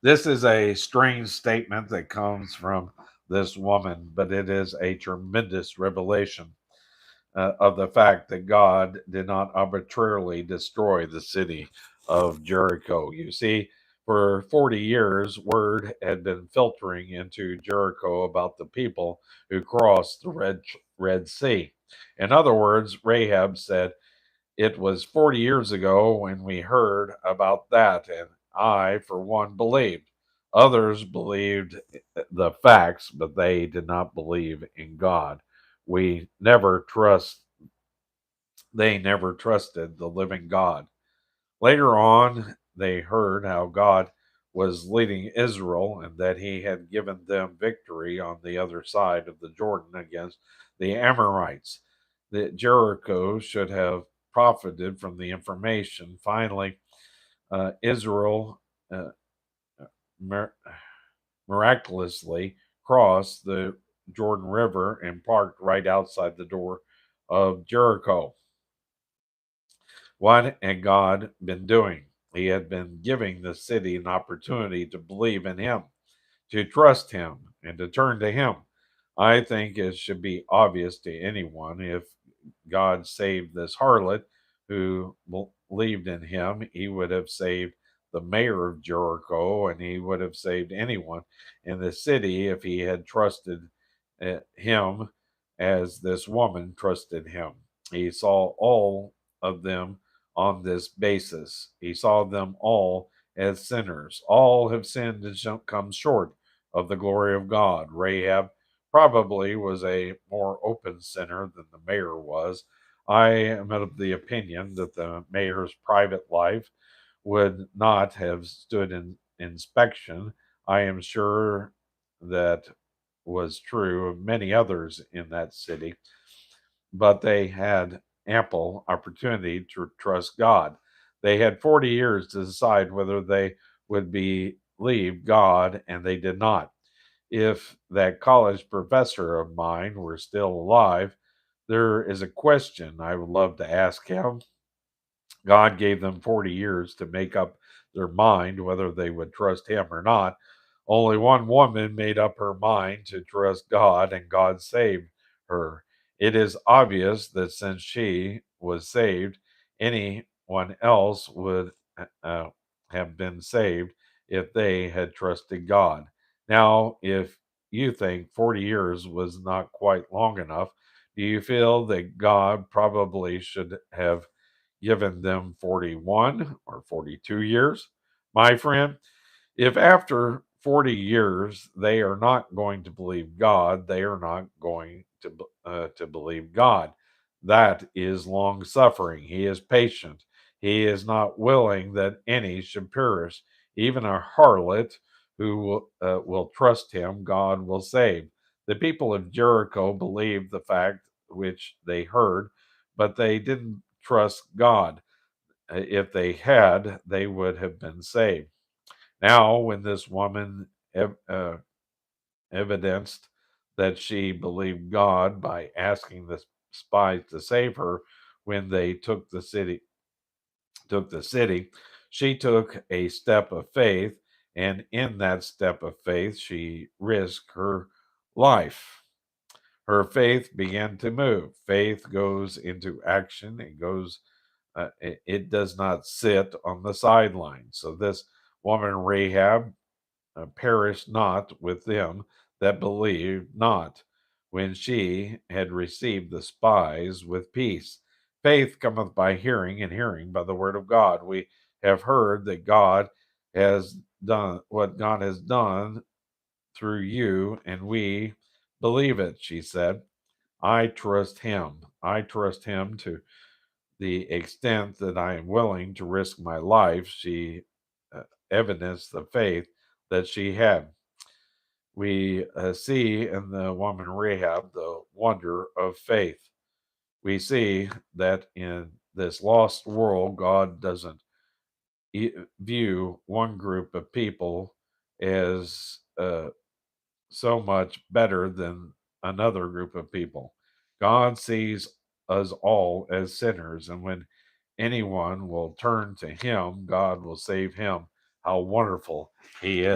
This is a strange statement that comes from this woman, but it is a tremendous revelation of the fact that God did not arbitrarily destroy the city of Jericho. You see, for 40 years, word had been filtering into Jericho about the people who crossed the Red Sea. In other words, Rahab said, it was 40 years ago when we heard about that, and I, for one, believed. Others believed the facts, but they did not believe in God. We never trust, they never trusted the living God. Later on, they heard how God was leading Israel and that he had given them victory on the other side of the Jordan against the Amorites. That Jericho should have profited from the information. Finally, Israel uh, mir- miraculously crossed the Jordan River and parked right outside the door of Jericho. What had God been doing? He had been giving the city an opportunity to believe in Him, to trust Him, and to turn to Him. I think it should be obvious to anyone if God saved this harlot who believed in Him, He would have saved the mayor of Jericho and He would have saved anyone in the city if He had trusted Him as this woman trusted Him. He saw all of them on this basis. He saw them all as sinners. All have sinned and come short of the glory of God. Rahab probably was a more open sinner than the mayor was. I am of the opinion that the mayor's private life would not have stood in inspection. I am sure that was true of many others in that city, but they had ample opportunity to trust God. They had 40 years to decide whether they would believe God, and they did not. If that college professor of mine were still alive, there is a question I would love to ask him. God gave them 40 years to make up their mind whether they would trust him or not. Only one woman made up her mind to trust God, and God saved her. It is obvious that since she was saved, anyone else would uh, have been saved if they had trusted God. Now, if you think 40 years was not quite long enough, do you feel that God probably should have given them 41 or 42 years? My friend, if after 40 years they are not going to believe God, they are not going to believe God. That is long suffering. He is patient. He is not willing that any should perish. Even a harlot who will trust him, God will save. The people of Jericho believed the fact which they heard, but they didn't trust God. If they had, they would have been saved. Now, when this woman evidenced that she believed God by asking the spies to save her when they took the city, she took a step of faith, and in that step of faith, she risked her life. Her faith began to move. Faith goes into action. It does not sit on the sidelines. So this woman Rahab perished not with them that believed not, when she had received the spies with peace. Faith cometh by hearing, and hearing by the word of God. We have heard that God has done what God has done through you, and we believe it, she said. I trust him. I trust him to the extent that I am willing to risk my life. She evidenced the faith that she had. We see in the woman Rahab the wonder of faith. We see that in this lost world, God doesn't view one group of people as so much better than another group of people. God sees us all as sinners, and when anyone will turn to Him, God will save him. how wonderful he is.